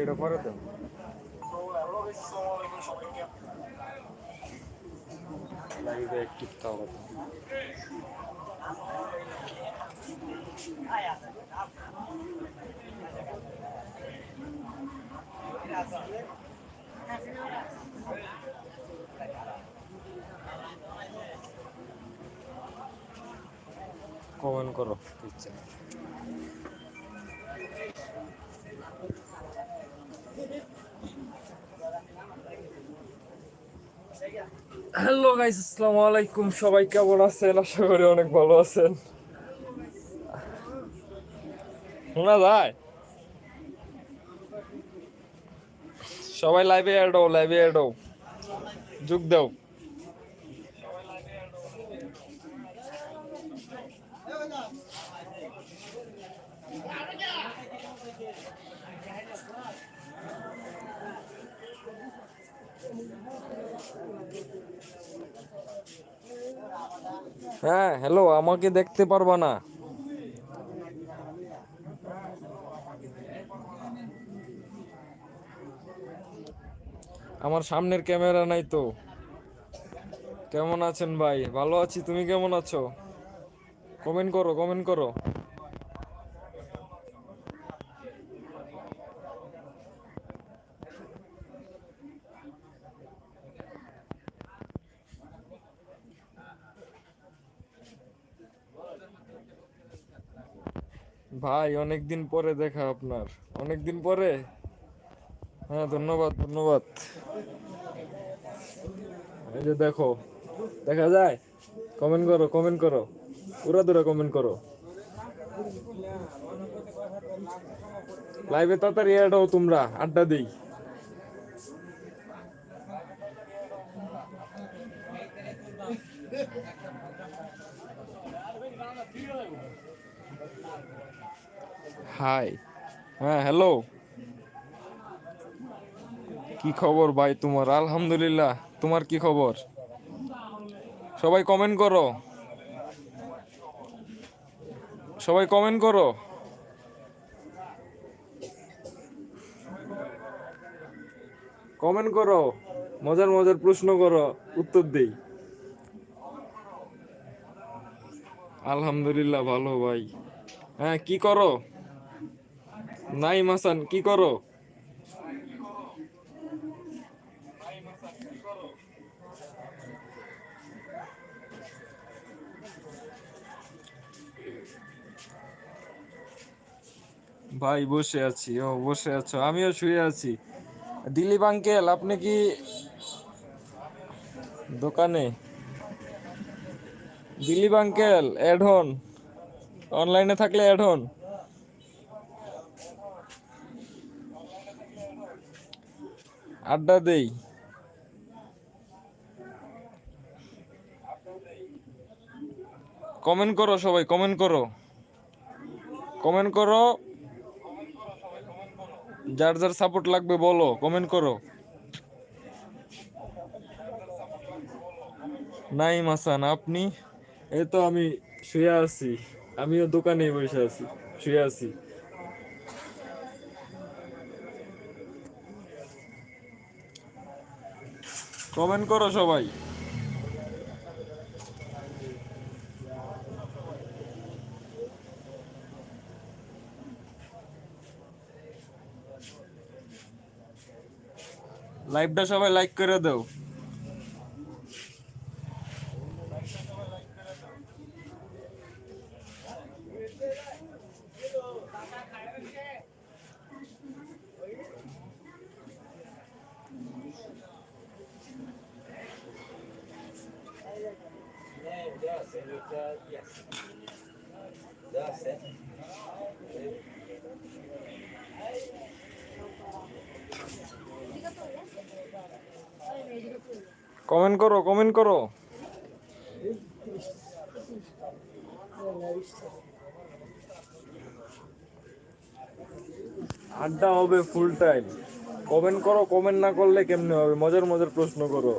এটা পরে তো লাইভে অ্যাক্টিভ থাকো। কমেন্ট করো ইচ্ছা। হ্যালো গাইস, আসসালামু আলাইকুম। সবাই কেমন আছেন? আশা করি অনেক ভালো আছেন। শোনা যায়? সবাই লাইভে অ্যাড হও, লাইভে অ্যাড হও, যোগ দাও। হ্যাঁ হ্যালো, আমাকে দেখতে পারবা না? আমার সামনের ক্যামেরা নাই তো। কেমন আছেন ভাই? ভালো আছি, তুমি কেমন আছো? কমেন্ট করো, কমেন্ট করো। ভাই অনেকদিন পরে দেখা আপনার, অনেকদিন পরে। হ্যাঁ ধন্যবাদ ধন্যবাদ। এই যে দেখো, দেখা যায়। কমেন্ট করো, কমেন্ট করো, পুরা দূরা কমেন্ট করো। লাইভে তাড়াতাড়ি অ্যাড হও, তোমরা আড্ডা দিই। হাই। হ্যাঁ হ্যালো, কি খবর ভাই তোমার? আলহামদুলিল্লাহ, তোমার কি খবর? সবাই কমেন্ট করো, সবাই কমেন্ট করো। কমেন্ট করো, মজার মজার প্রশ্ন করো, উত্তর দেই। আলহামদুলিল্লাহ ভালো ভাই। হ্যাঁ কি করো? নাইম হাসান কি করো? ভাই বসে আছি। ও বসে আছো, আমিও শুয়ে আছি। দিলীপ আঙ্কেল আপনি কি দোকানে? দিলীপ আঙ্কেল অ্যাড হন, অনলাইনে থাকলে অ্যাড হন। আড্ডা দেই। কমেন্ট করো, সবাই কমেন্ট করো, কমেন্ট করো। যার যার সাপোর্ট লাগবে বলো, কমেন্ট করো। নাইম হাসান আপনি? এই তো আমি শুয়ে আছি, আমিও দোকানেই বসে আছি, শুয়ে আছি। কমেন্ট করো সবাই। লাইভটা সবাই লাইক করে দাও। কমেন্ট করো, কমেন্ট করো। আড্ডা হবে ফুল টাইম। কমেন্ট করো, কমেন্ট না করলে কেমনে হবে? মজার মজার প্রশ্ন করো।